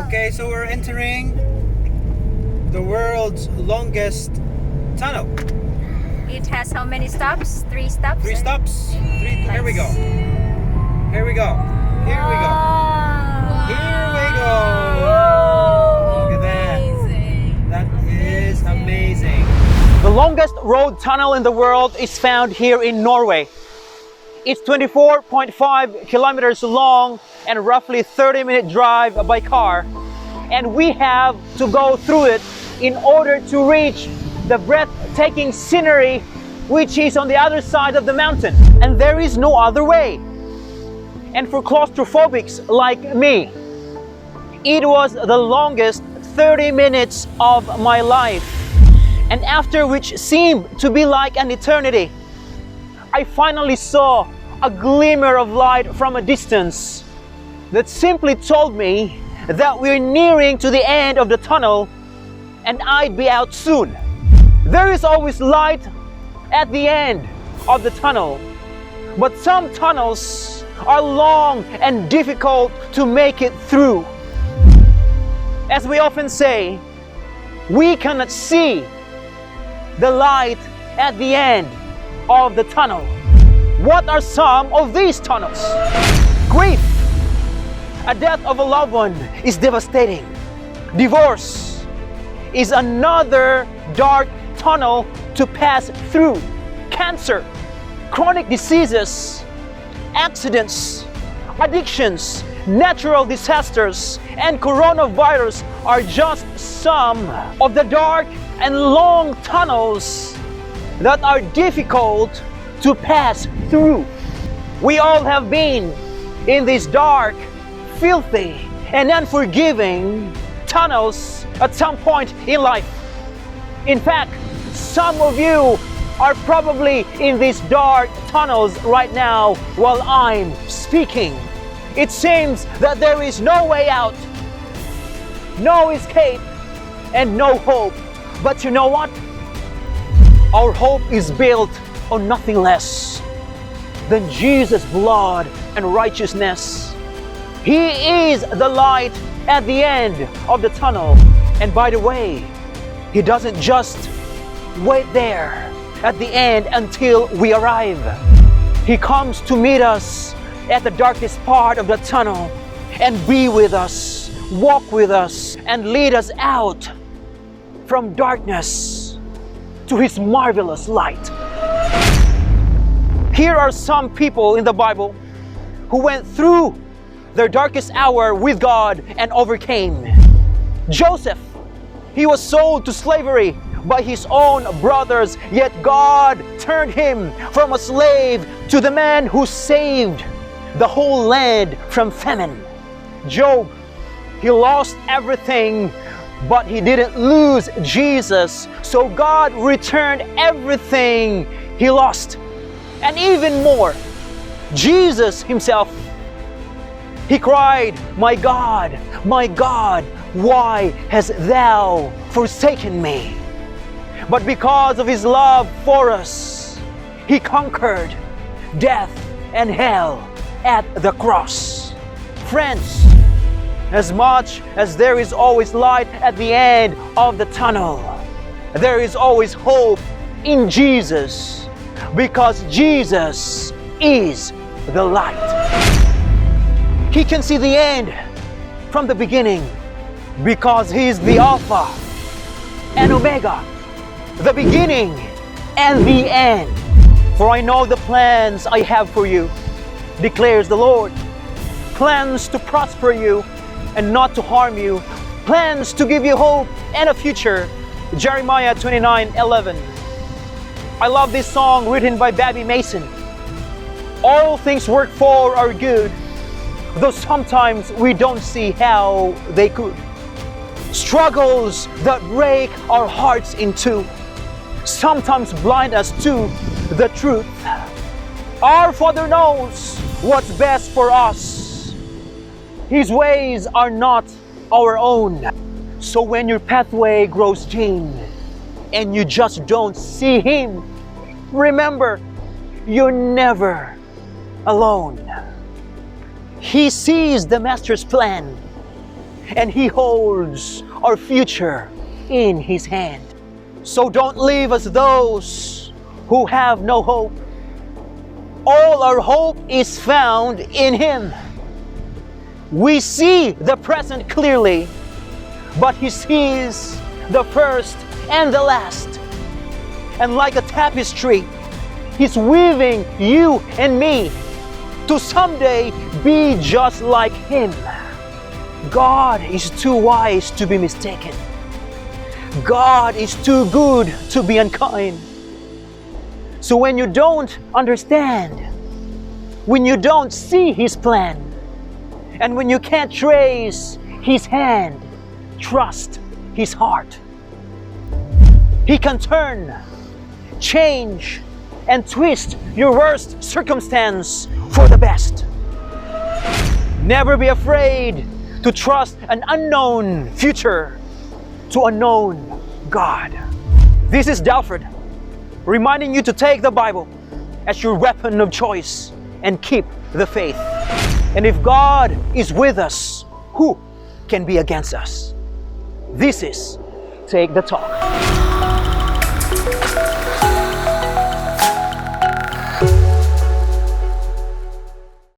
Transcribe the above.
Okay, so we're entering the world's longest tunnel. It has how many stops? 3 stops? 3 stops. Here we go. Here we go. Here we go. Here we go. Look at that. That is amazing. The longest road tunnel in the world is found here in Norway. It's 24.5 kilometers long and roughly 30-minute drive by car. And we have to go through it in order to reach the breathtaking scenery which is on the other side of the mountain. And there is no other way. And for claustrophobics like me, it was the longest 30 minutes of my life. And after which seemed to be like an eternity, I finally saw a glimmer of light from a distance that simply told me that we're nearing to the end of the tunnel and I'd be out soon. There is always light at the end of the tunnel, but some tunnels are long and difficult to make it through. As we often say, we cannot see the light at the end of the tunnel. What are some of these tunnels? Grief. A death of a loved one is devastating. Divorce is another dark tunnel to pass through. Cancer, chronic diseases, accidents, addictions, natural disasters, and coronavirus are just some of the dark and long tunnels that are difficult to pass through. We all have been in these dark, filthy, and unforgiving tunnels at some point in life. In fact, some of you are probably in these dark tunnels right now while I'm speaking. It seems that there is no way out, no escape, and no hope. But you know what? Our hope is built on nothing less than Jesus' blood and righteousness. He is the light at the end of the tunnel. And by the way, He doesn't just wait there at the end until we arrive. He comes to meet us at the darkest part of the tunnel and be with us, walk with us, and lead us out from darkness to His marvelous light. Here are some people in the Bible who went through their darkest hour with God and overcame. Joseph, he was sold to slavery by his own brothers, yet God turned him from a slave to the man who saved the whole land from famine. Job, he lost everything, but he didn't lose Jesus, so God returned everything he lost. And even more, Jesus Himself, He cried, my God, why hast Thou forsaken me?" But because of His love for us, He conquered death and hell at the cross. Friends, as much as there is always light at the end of the tunnel, there is always hope in Jesus, because Jesus is the light. He can see the end from the beginning because He is the Alpha and Omega, the beginning and the end. For I know the plans I have for you, declares the Lord. Plans to prosper you and not to harm you. Plans to give you hope and a future. Jeremiah 29:11. I love this song written by Baby Mason. All things work for our good, though sometimes we don't see how they could. Struggles that break our hearts in two sometimes blind us to the truth. Our Father knows what's best for us. His ways are not our own. So when your pathway grows dim and you just don't see Him, remember, you're never alone. He sees the Master's plan and He holds our future in His hand. So don't live as those who have no hope. All our hope is found in Him. We see the present clearly, but He sees the first and the last. And like a tapestry, He's weaving you and me to someday be just like Him. God is too wise to be mistaken. God is too good to be unkind. So when you don't understand, when you don't see His plan, and when you can't trace His hand, trust His heart. He can turn, change, and twist your worst circumstance for the best. Never be afraid to trust an unknown future to a known God. This is Dalfred, reminding you to take the Bible as your weapon of choice and keep the faith. And if God is with us, who can be against us? This is Take the Talk.